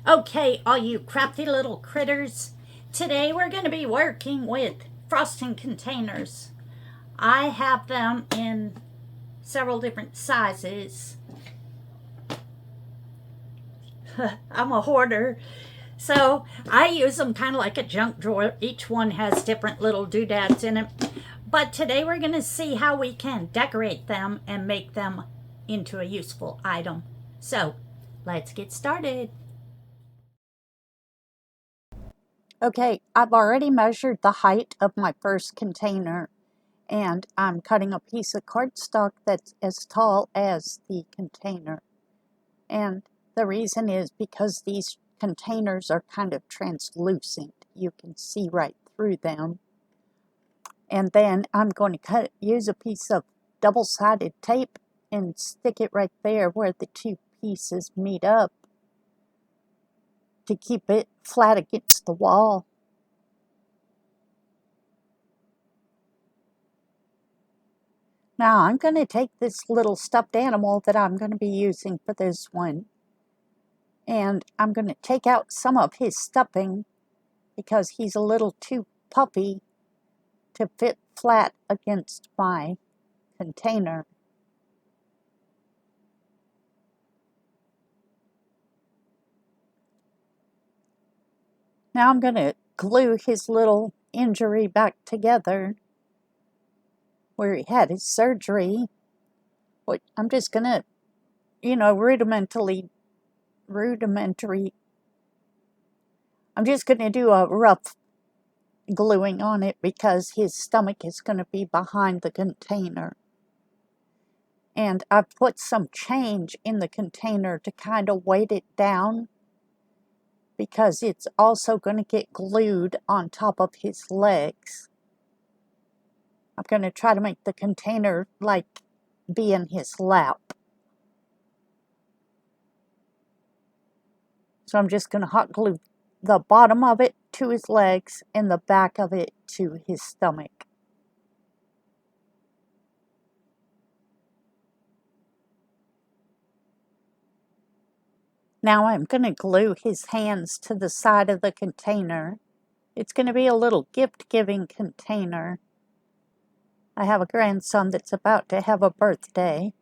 Okay, all you crafty little critters, today we're going to be working with frosting containers. I have them in several different sizes. I'm a hoarder, so I use them kind of like a junk drawer. Each one has different little doodads in it. But today we're going to see how we can decorate them and make them into a useful item. So let's get started. Okay, I've already measured the height of my first container, and I'm cutting a piece of cardstock that's as tall as the container. And the reason is because these containers are kind of translucent. You can see right through them. And then I'm going to use a piece of double-sided tape and stick it right there where the two pieces meet up to keep it flat against the wall. Now I'm going to take this little stuffed animal that I'm going to be using for this one, and I'm going to take out some of his stuffing because he's a little too puffy to fit flat against my container. Now I'm going to glue his little injury back together where he had his surgery. I'm just going to, rudimentary. I'm just going to do a rough gluing on it because his stomach is going to be behind the container. And I've put some change in the container to kind of weight it down because it's also going to get glued on top of his legs. I'm going to try to make the container like be in his lap. So I'm just going to hot glue the bottom of it to his legs and the back of it to his stomach. Now I'm going to glue his hands to the side of the container. It's going to be a little gift-giving container. I have a grandson that's about to have a birthday,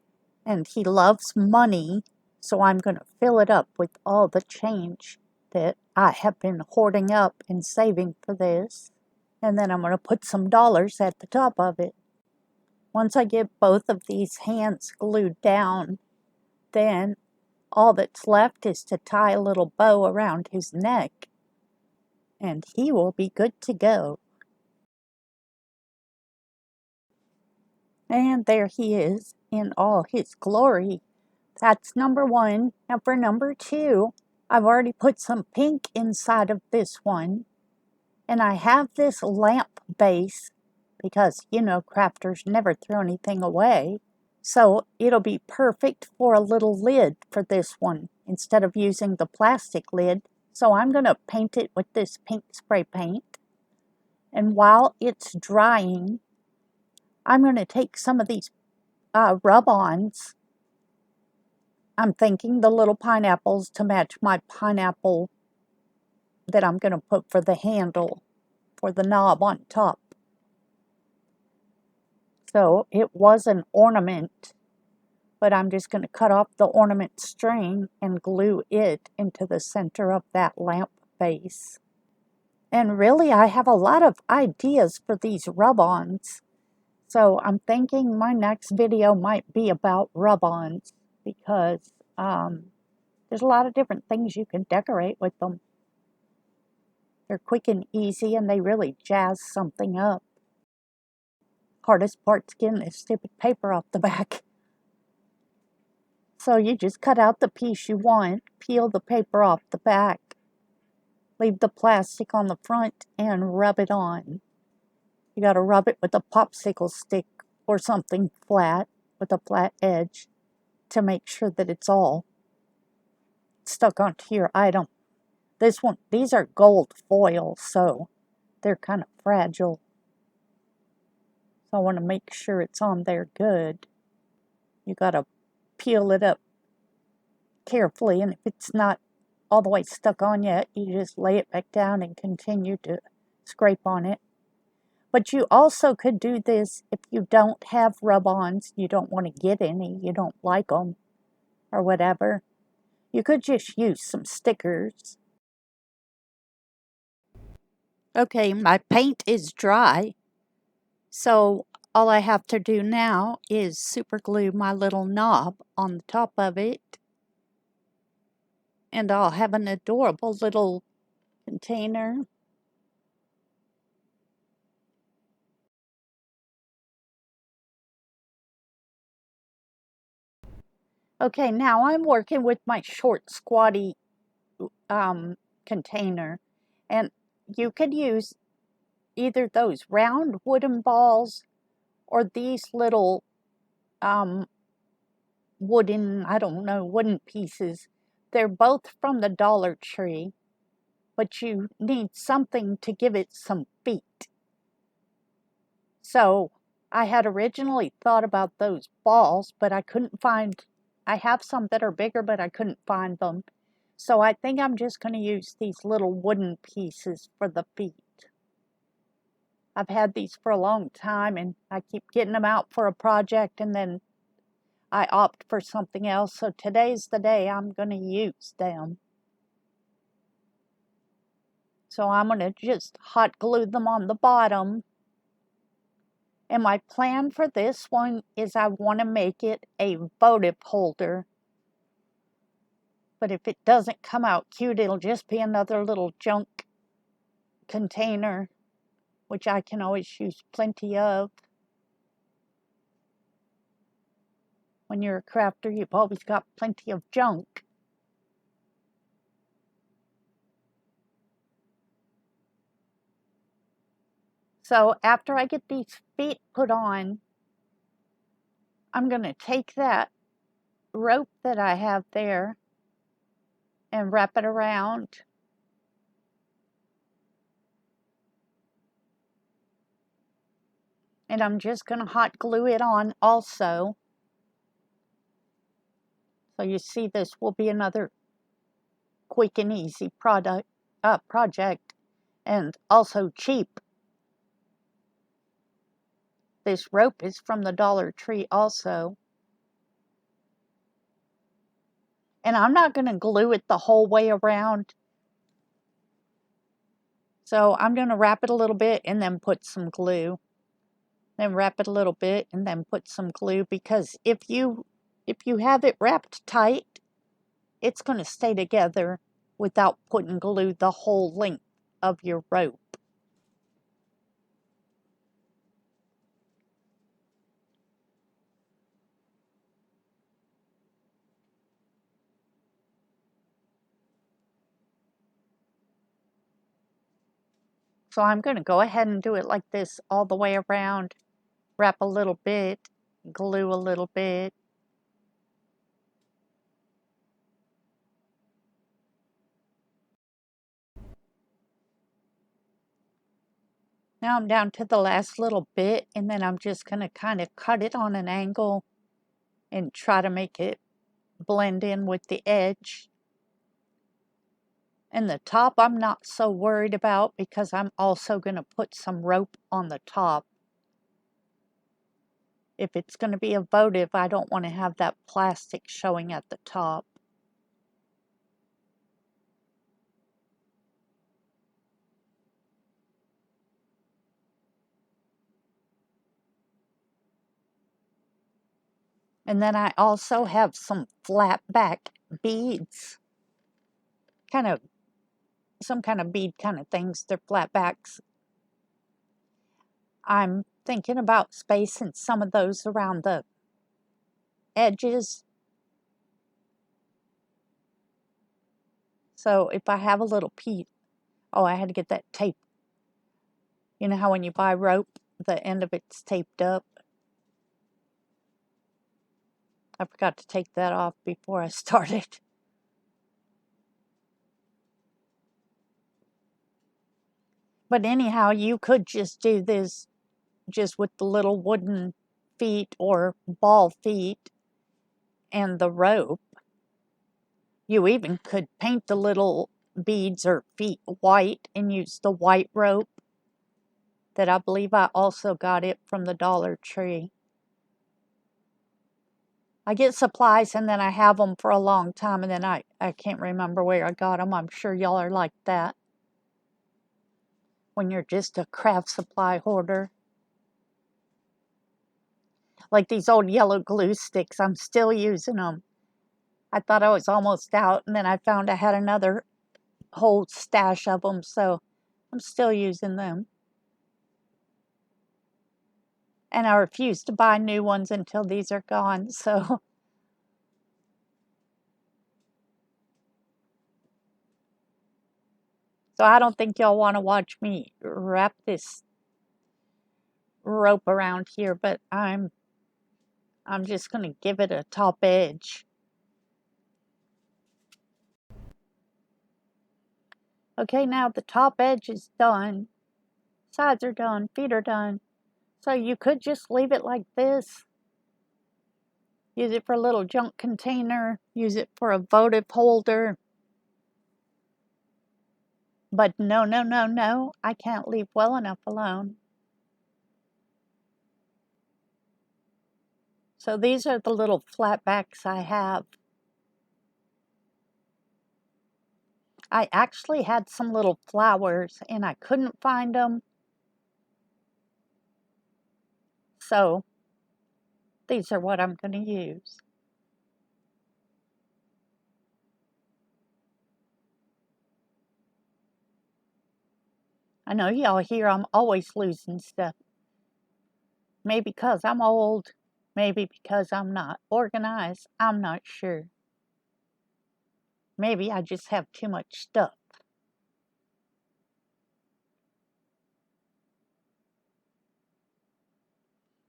and he loves money, so I'm going to fill it up with all the change that I have been hoarding up and saving for this. And then I'm going to put some dollars at the top of it. Once I get both of these hands glued down, then all that's left is to tie a little bow around his neck, and he will be good to go. And there he is in all his glory. That's number one. Now for number two, I've already put some pink inside of this one. And I have this lamp base because, crafters never throw anything away. So it'll be perfect for a little lid for this one instead of using the plastic lid. So I'm going to paint it with this pink spray paint. And while it's drying, I'm going to take some of these rub-ons. I'm thinking the little pineapples to match my pineapple that I'm going to put for the handle, for the knob on top. So it was an ornament, but I'm just going to cut off the ornament string and glue it into the center of that lamp base. And really, I have a lot of ideas for these rub-ons. So I'm thinking my next video might be about rub-ons because there's a lot of different things you can decorate with them. They're quick and easy, and they really jazz something up. Hardest part's getting this stupid paper off the back. So you just cut out the piece you want, peel the paper off the back, leave the plastic on the front, and rub it on. You gotta rub it with a popsicle stick or something flat with a flat edge to make sure that it's all stuck onto your item. These are gold foil, so they're kind of fragile. So I want to make sure it's on there good. You gotta peel it up carefully, and if it's not all the way stuck on yet. You just lay it back down and continue to scrape on it. But you also could do this if you don't have rub-ons, you don't want to get any, you don't like them, or whatever. You could just use some stickers. Okay, my paint is dry, so all I have to do now is super glue my little knob on the top of it, and I'll have an adorable little container. Okay, now I'm working with my short squatty container, and you could use either those round wooden balls or these little wooden pieces. They're both from the Dollar Tree, but you need something to give it some feet. So I had originally thought about those balls, but I couldn't find, I have some that are bigger, but I couldn't find them. So I think I'm just going to use these little wooden pieces for the feet. I've had these for a long time and I keep getting them out for a project and then I opt for something else. So today's the day I'm going to use them. So I'm going to just hot glue them on the bottom. And my plan for this one is I want to make it a votive holder. But if it doesn't come out cute, it'll just be another little junk container, which I can always use plenty of. When you're a crafter, you've always got plenty of junk. So after I get these feet put on, I'm going to take that rope that I have there and wrap it around. And I'm just going to hot glue it on also. So you see, this will be another quick and easy project, and also cheap. This rope is from the Dollar Tree also. And I'm not going to glue it the whole way around. So I'm going to wrap it a little bit and then put some glue. Then wrap it a little bit and then put some glue, because if you have it wrapped tight, it's going to stay together without putting glue the whole length of your rope. So I'm going to go ahead and do it like this all the way around. Wrap a little bit, glue a little bit. Now I'm down to the last little bit, and then I'm just going to kind of cut it on an angle and try to make it blend in with the edge. And the top I'm not so worried about because I'm also going to put some rope on the top. If it's going to be a votive, I don't want to have that plastic showing at the top. And then I also have some flat back beads. Some kind of bead kind of things. They're flat backs. I'm thinking about spacing some of those around the edges. So if I have a little piece, oh, I had to get that tape. You know how when you buy rope, the end of it's taped up? I forgot to take that off before I started. But anyhow, you could just do this just with the little wooden feet or ball feet and the rope. You even could paint the little beads or feet white and use the white rope that I believe I also got it from the Dollar Tree. I get supplies and then I have them for a long time and then I can't remember where I got them. I'm sure y'all are like that when you're just a craft supply hoarder. Like these old yellow glue sticks, I'm still using them. I thought I was almost out and then I found I had another whole stash of them, so I'm still using them. And I refuse to buy new ones until these are gone, so. So I don't think y'all want to watch me wrap this rope around here, but I'm just going to give it a top edge. Okay, now the top edge is done. Sides are done, feet are done. So you could just leave it like this. Use it for a little junk container. Use it for a votive holder. But no, no, no, no. I can't leave well enough alone. So these are the little flat backs I have. I actually had some little flowers and I couldn't find them. So these are what I'm going to use. I know y'all hear I'm always losing stuff. Maybe because I'm old, maybe because I'm not organized, I'm not sure. Maybe I just have too much stuff.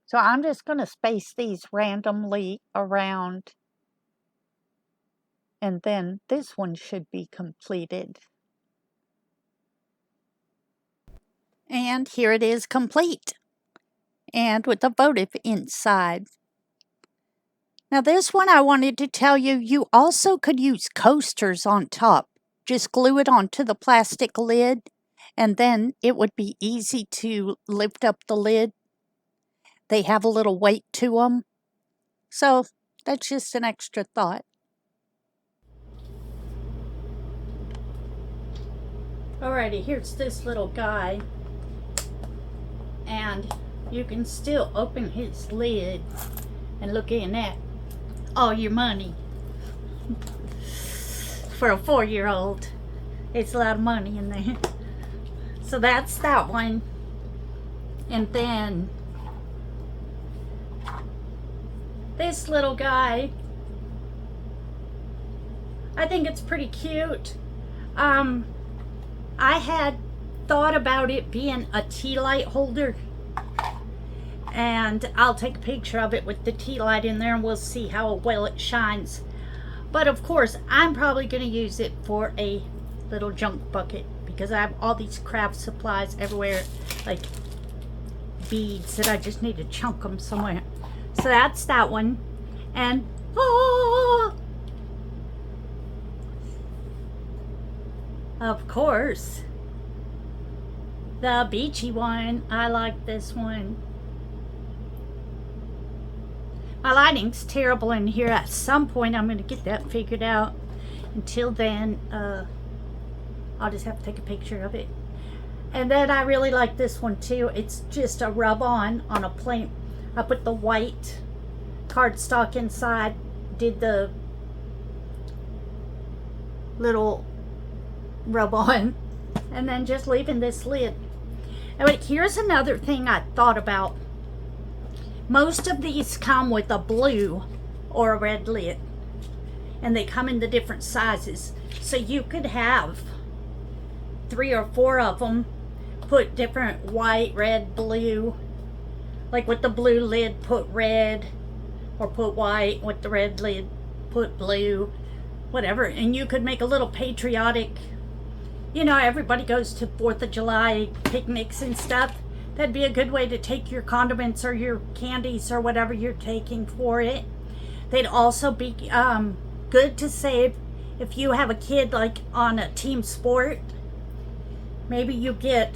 So I'm just going to space these randomly around. And then this one should be completed. And here it is complete. And with the votive inside. Now this one I wanted to tell you, you also could use coasters on top. Just glue it onto the plastic lid and then it would be easy to lift up the lid. They have a little weight to them. So that's just an extra thought. Alrighty, here's this little guy. And you can still open his lid and look in that. All your money. For a 4-year-old, it's a lot of money in there. So that's that one. And then this little guy, I think it's pretty cute. I had thought about it being a tea light holder, and I'll take a picture of it with the tea light in there and we'll see how well it shines. But of course I'm probably going to use it for a little junk bucket because I have all these craft supplies everywhere, like beads that I just need to chunk them somewhere. So that's that one. And of course the beachy one. I like this one. My lighting's terrible in here. At some point I'm going to get that figured out. Until then, I'll just have to take a picture of it. And then I really like this one too. It's just a rub-on a plain. I put the white cardstock inside, did the little rub-on, and then just leaving this lid. And here's another thing I thought about. Most of these come with a blue or a red lid, and they come in the different sizes. So you could have 3 or 4 of them, put different white, red, blue. Like with the blue lid, put red, or put white. With the red lid, put blue, whatever. And you could make a little patriotic, you know, everybody goes to 4th of July picnics and stuff. That'd be a good way to take your condiments or your candies or whatever you're taking for it. They'd also be good to save if you have a kid like on a team sport, maybe you get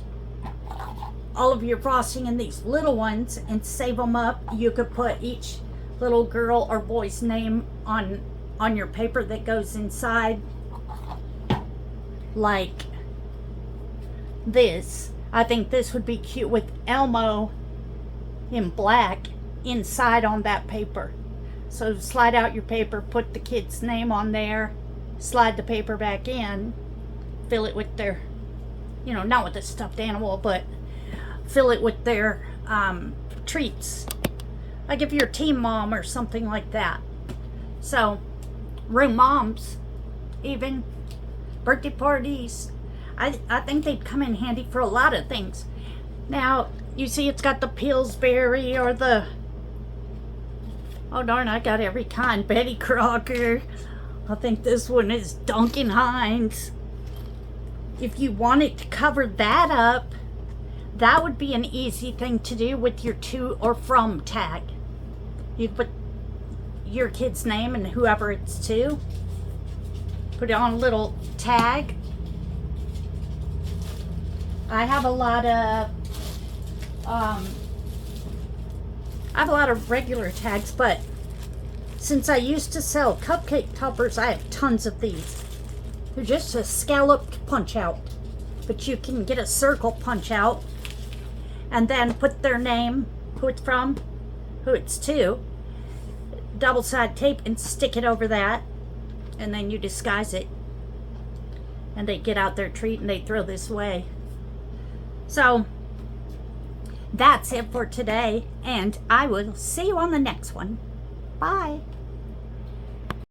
all of your frosting in these little ones and save them up. You could put each little girl or boy's name on your paper that goes inside, like this. I think this would be cute with Elmo in black inside on that paper. So slide out your paper, put the kid's name on there, slide the paper back in, fill it with their, you know, not with a stuffed animal, but fill it with their treats. Like if you're a team mom or something like that. So, room moms, even birthday parties, I think they'd come in handy for a lot of things. Now, you see it's got the Pillsbury or the, oh darn, I got every kind. Betty Crocker. I think this one is Duncan Hines. If you wanted to cover that up, that would be an easy thing to do with your to or from tag. You put your kid's name and whoever it's to. Put it on a little tag. I have a lot of regular tags, but since I used to sell cupcake toppers, I have tons of these. They're just a scalloped punch out, but you can get a circle punch out and then put their name, who it's from, who it's to, double-sided tape, and stick it over that, and then you disguise it, and they get out their treat and they throw this away. So that's it for today, and I will see you on the next one. Bye.